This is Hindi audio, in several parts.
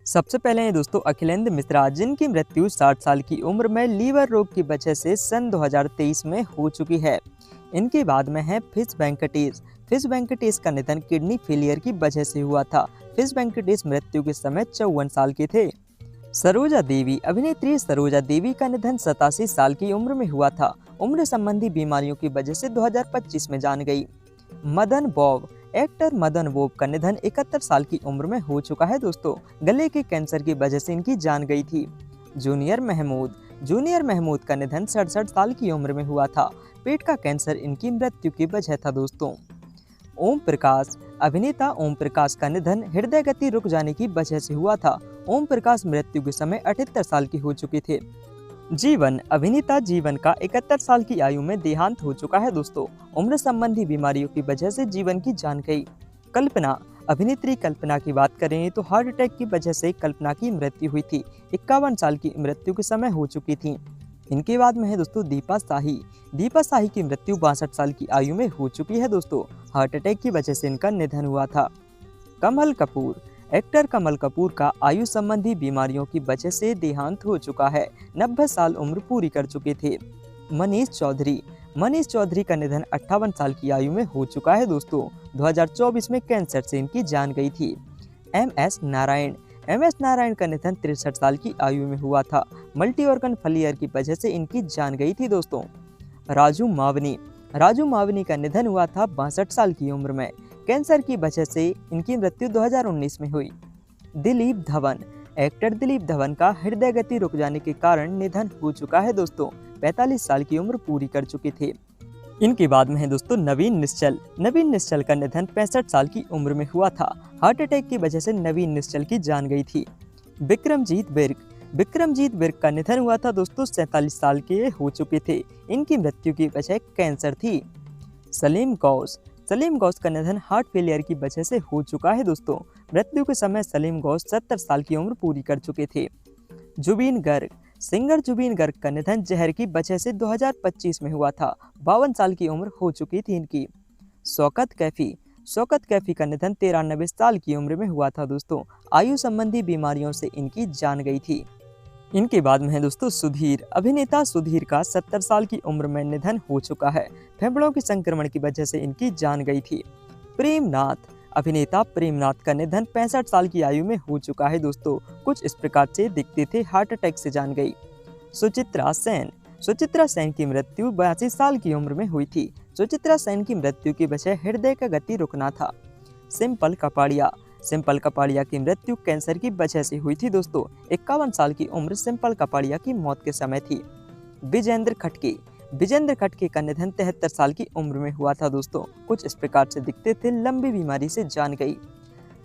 सबसे पहले हैं दोस्तों अखिलेंद्र मिश्रा, जिनकी मृत्यु 60 साल की उम्र में लीवर रोग की वजह से सन 2023 में हो चुकी है। इनके बाद में है फिश वेंकटेश। फिश वेंकटेश का निधन किडनी फेलियर की वजह से हुआ था। फिश वेंकटेश मृत्यु के समय 54 साल के थे। सरोजा देवी, अभिनेत्री सरोजा देवी का निधन 87 साल की उम्र में हुआ था। उम्र संबंधी बीमारियों की वजह से 2025 में जान गई। Madan Bob, actor Madan Bob का निधन 71 साल की उम्र में हो चुका है दोस्तों। गले के कैंसर की वजह से इनकी जान गई थी। जूनियर महमूद का निधन 67 साल की उम्र में हुआ था। पेट का कैंसर इनकी मृत्यु की वजह था दोस्तों। ओम प्रकाश, अभिनेता ओम प्रकाश का निधन हृदय गति रुक जाने की वजह से हुआ था। ओम प्रकाश मृत्यु के समय 78 साल के हो चुके थे। जीवन, अभिनेता जीवन का 71 साल की आयु में देहांत हो चुका है दोस्तों। उम्र संबंधी बीमारियों की वजह से जीवन की जान गई। कल्पना, अभिनेत्री कल्पना की बात करें तो हार्ट अटैक की वजह से कल्पना की मृत्यु हुई थी। 51 साल की मृत्यु के समय हो चुकी थी। इनके बाद में है दोस्तों दीपा शाही। दीपा शाही की मृत्यु 62 साल की आयु में हो चुकी है दोस्तों। हार्ट अटैक की वजह से इनका निधन हुआ था। कमल कपूर, एक्टर कमल कपूर का आयु संबंधी बीमारियों की वजह से देहांत हो चुका है। 90 साल उम्र पूरी कर चुके थे। मनीष चौधरी का निधन 58 साल की आयु में हो चुका है दोस्तों। 2024 में कैंसर से इनकी जान गई थी। एम एस नारायण का निधन 63 साल की आयु में हुआ था। मल्टी ऑर्गन फेलियर की वजह से इनकी जान गई थी दोस्तों। राजू मावनी का निधन हुआ था 62 साल की उम्र में। कैंसर की वजह से इनकी मृत्यु 2019 में हुई। दिलीप धवन, एक्टर दिलीप धवन का हृदय गति रुक जाने के कारण निधन हो चुका है दोस्तों। 45 साल की उम्र पूरी कर चुके थे। इनके बाद में है दोस्तों नवीन निश्चल का निधन 65 साल की उम्र में हुआ था। हार्ट अटैक की वजह से नवीन निश्चल की जान गई थी। विक्रमजीत बिर्क का निधन हुआ था दोस्तों। 47 साल के हो चुके थे। इनकी मृत्यु की वजह कैंसर थी। सलीम गौस का निधन हार्ट फेलियर की वजह से हो चुका है दोस्तों। मृत्यु के समय सलीम गौस 70 साल की उम्र पूरी कर चुके थे। सिंगर जुबीन गर्ग का निधन जहर की वजह से 2025 में हुआ था। 52 साल की उम्र हो चुकी थी इनकी। शौकत कैफी का निधन 93 साल की उम्र में हुआ था दोस्तों। आयु संबंधी बीमारियों से इनकी जान गई थी। इनके बाद में है दोस्तों अभिनेता सुधीर का 70 साल की उम्र में निधन हो चुका है। फेफड़ों के संक्रमण की वजह से इनकी जान गई थी। अभिनेता प्रेमनाथ का निधन 65 साल की आयु में हो चुका है दोस्तों। कुछ इस प्रकार से दिखते थे, हार्ट अटैक से जान गई। सुचित्रा सेन की मृत्यु 82 साल की उम्र में हुई थी। सुचित्रा सेन की मृत्यु की वजह हृदय का गति रुकना था। सिंपल कपाड़िया की मृत्यु कैंसर की वजह से हुई थी दोस्तों। 51 साल की उम्र सिंपल कपाड़िया की मौत के समय थी। विजेंद्र खटके का निधन 73 साल की उम्र में हुआ था दोस्तों। कुछ इस प्रकार से दिखते थे, लंबी बीमारी से जान गई।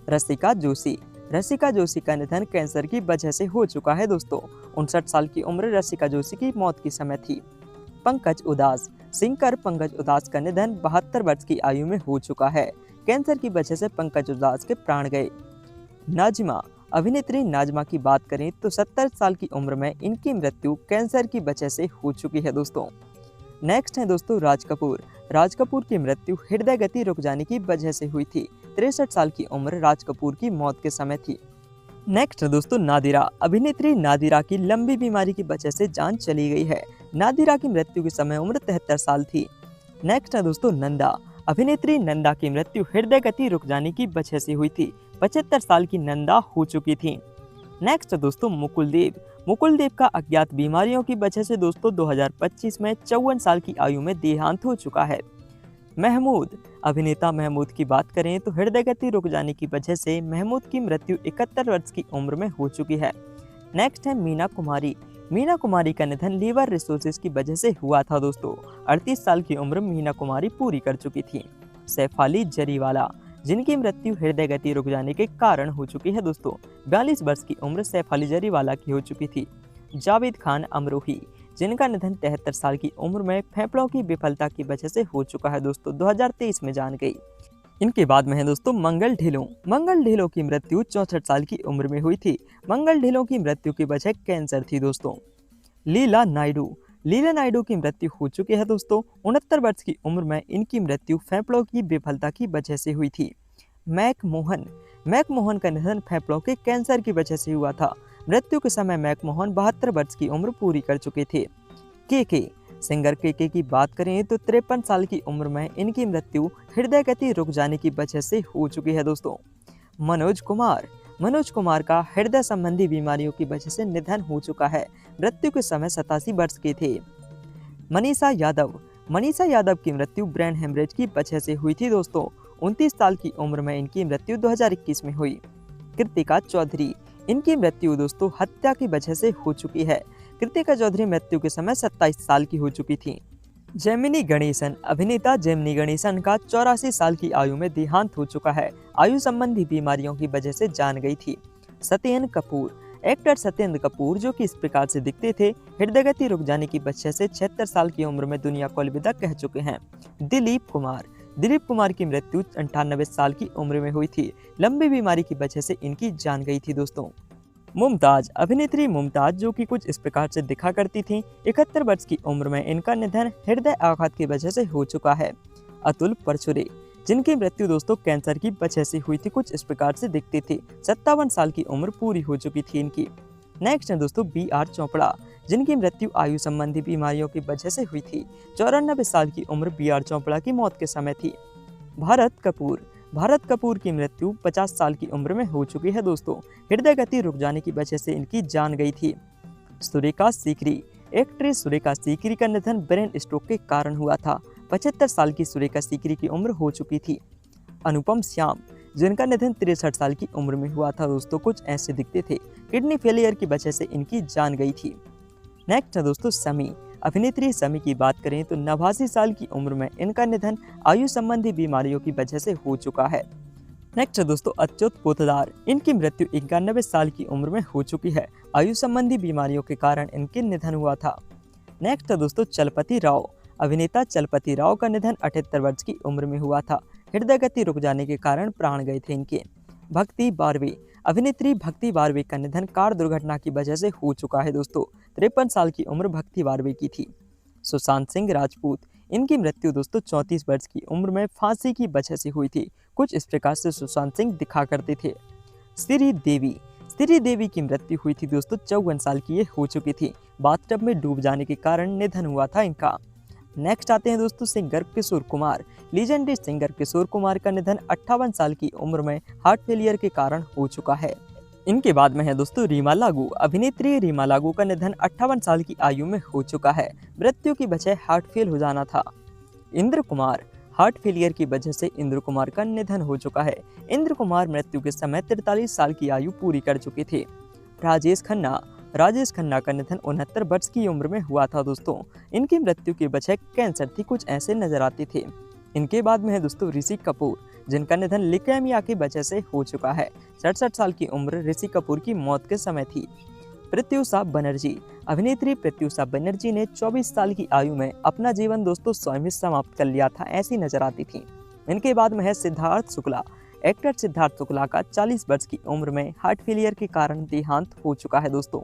रसिका जोशी का निधन कैंसर की वजह से हो चुका है दोस्तों। 59 साल की उम्र रसिका जोशी की मौत के समय थी। सिंगर पंकज उदास का निधन 72 वर्ष की आयु में हो चुका है। कैंसर की वजह से पंकज उदास के प्राण गए। अभिनेत्री नाजमा की बात करें तो 70 साल की उम्र में इनकी मृत्यु कैंसर की वजह से हो चुकी है दोस्तों। नेक्स्ट है दोस्तों राज कपूर की मृत्यु हृदय गति रुक जाने की वजह से हुई थी। 63 साल की उम्र राज कपूर की मौत के समय थी। नेक्स्ट है दोस्तों नादिरा। अभिनेत्री नादिरा की लंबी बीमारी की वजह से जान चली गई है। नादिरा की मृत्यु के समय उम्र 73 साल थी। नेक्स्ट है दोस्तों नंदा। अभिनेत्री नंदा की मृत्यु हृदय गति रुक जाने की वजह से हुई थी। 75 साल की नंदा हो चुकी थी। नेक्स्ट है दोस्तों मुकुल देव का अज्ञात बीमारियों की वजह से दोस्तों 2025 में 54 साल की आयु में देहांत हो चुका है। अभिनेता महमूद की बात करें तो हृदय गति रुक जाने की वजह से महमूद की मृत्यु 71 वर्ष की उम्र में हो चुकी है। नेक्स्ट है मीना कुमारी का निधन लीवर रिसोर्सेज की वजह से हुआ था दोस्तों। 38 साल की उम्र मीना कुमारी पूरी कर चुकी थी। सैफ अली जरीवाला, जिनकी मृत्यु हृदय गति रुक जाने के कारण हो चुकी है दोस्तों। 42 वर्ष की उम्र सैफ अली जरीवाला की हो चुकी थी। जावेद खान अमरोही, जिनका निधन 73 साल की उम्र में फेफड़ों की विफलता की वजह से हो चुका है दोस्तों। 2023 में जान गई। इनके बाद में है दोस्तों मंगल ढिल्लों की मृत्यु 64 साल की उम्र में हुई थी। मंगल ढिल्लों की मृत्यु की वजह कैंसर थी दोस्तों। लीला नायडू की मृत्यु हो चुकी है दोस्तों। 69 वर्ष की उम्र में इनकी मृत्यु फेफड़ों की विफलता की वजह से हुई थी। मैकमोहन का निधन फेफड़ों के कैंसर की वजह से हुआ था। मृत्यु के समय मैकमोहन 72 वर्ष की उम्र पूरी कर चुके थे। के सिंगर के की बात करें तो 53 साल की उम्र में इनकी मृत्यु हृदय गति रुक जाने की वजह से हो चुकी है दोस्तों। मनोज कुमार का हृदय संबंधी बीमारियों की वजह से निधन हो चुका है। मृत्यु के समय 87 वर्ष के थे। मनीषा यादव की मृत्यु ब्रेन हेमरेज की वजह से हुई थी दोस्तों। 29 साल की उम्र में इनकी मृत्यु 2021 में हुई। कृतिका चौधरी, इनकी मृत्यु दोस्तों हत्या की वजह से हो चुकी है। कृतिका चौधरी मृत्यु के समय 27 साल की हो चुकी थी। अभिनेता जेमिनी गणेशन का 84 साल की आयु में देहांत हो चुका है। आयु संबंधी बीमारियों की वजह से जान गई थी। एक्टर सत्येंद्र कपूर जो कि इस प्रकार से दिखते थे, हृदय गति रुक जाने की वजह से 76 साल की उम्र में दुनिया को अलविदा कह चुके हैं। दिलीप कुमार की मृत्यु 98 साल की उम्र में हुई थी। लंबी बीमारी की वजह से इनकी जान गई थी दोस्तों। अभिनेत्री मुमताज जो कि कुछ इस प्रकार से दिखा करती थी, 71 वर्ष की उम्र में इनका निधन हृदय आघात की वजह से हो चुका है। अतुल परचुरे, जिनकी मृत्यु दोस्तों कैंसर की वजह से हुई थी, कुछ इस प्रकार से दिखते थे। 57 साल की उम्र पूरी हो चुकी थी इनकी। नेक्स्ट है दोस्तों बी.आर. चोपड़ा, जिनकी मृत्यु आयु संबंधी बीमारियों की वजह से हुई थी। 94 साल की उम्र बी.आर. चोपड़ा की मौत के समय थी। भारत कपूर की मृत्यु 50 साल की उम्र में हो चुकी है दोस्तों। हृदय गति रुक जाने की वजह से इनकी जान गई थी। एक्ट्रेस सुरेखा सीकरी का निधन ब्रेन स्ट्रोक के कारण हुआ था। 75 साल की सुरेखा सीकरी की उम्र हो चुकी थी। अनुपम श्याम, जिनका निधन 63 साल की उम्र में हुआ था दोस्तों, कुछ ऐसे दिखते थे। किडनी फेलियर की वजह से इनकी जान गई थी। नेक्स्ट है दोस्तों समी। अभिनेत्री समी की बात करें तो 89 साल की उम्र में इनका निधन आयु संबंधी बीमारियों की वजह से हो चुका है। नेक्स्ट है दोस्तों अच्युत पोतदार, इनकी मृत्यु 91 साल की उम्र में हो चुकी है। आयु संबंधी बीमारियों के कारण इनके निधन हुआ था। नेक्स्ट है दोस्तों चलपति राव। अभिनेता चलपति राव का निधन 78 वर्ष की उम्र में हुआ था। हृदय गति रुक जाने के कारण प्राण गए थे इनके। भक्ति बारवे, अभिनेत्री भक्ति बारवे का निधन कार दुर्घटना की वजह से हो चुका है दोस्तों। 53 साल की उम्र भक्ति बारवे की थी। सुशांत सिंह राजपूत, इनकी मृत्यु दोस्तों 34 वर्ष की उम्र में फांसी की वजह से हुई थी। कुछ इस प्रकार से सुशांत सिंह दिखा करते थे। श्रीदेवी की मृत्यु हुई थी दोस्तों 54 साल की ये हो चुकी थी। बाथटब में डूब जाने के कारण निधन हुआ था इनका। नेक्स्ट आते हैं दोस्तों singer Kishore Kumar. Legendary singer Kishore Kumar का निधन 58 साल की उम्र में हार्ट फेलियर के कारण हो चुका है। इनके बाद में है दोस्तों रीमा लागू। अभिनेत्री रीमा लागू का निधन 58 साल की आयु में हो चुका है। मृत्यु की वजह हार्ट फेल हो जाना था। इंद्र कुमार, हार्ट फेलियर की वजह से इंद्र कुमार का निधन हो चुका है। इंद्र कुमार मृत्यु के समय 43 साल की आयु पूरी कर चुके थे। राजेश खन्ना का निधन 69 वर्ष की उम्र में हुआ था दोस्तों। इनकी मृत्यु की वजह कैंसर थी, कुछ ऐसे नजर आते थे। इनके बाद में है दोस्तों ऋषि कपूर, जिनका निधन ल्यूकेमिया की वजह से हो चुका है। 67 साल की उम्र ऋषि कपूर की मौत के समय थी। प्रत्युषा बनर्जी, अभिनेत्री प्रत्युषा बनर्जी ने 24 साल की आयु में अपना जीवन दोस्तों स्वयं ही समाप्त कर लिया था, ऐसी नजर आती थी। इनके बाद में है सिद्धार्थ शुक्ला। एक्टर सिद्धार्थ शुक्ला का 40 वर्ष की उम्र में हार्ट फेलियर के कारण देहांत हो चुका है दोस्तों।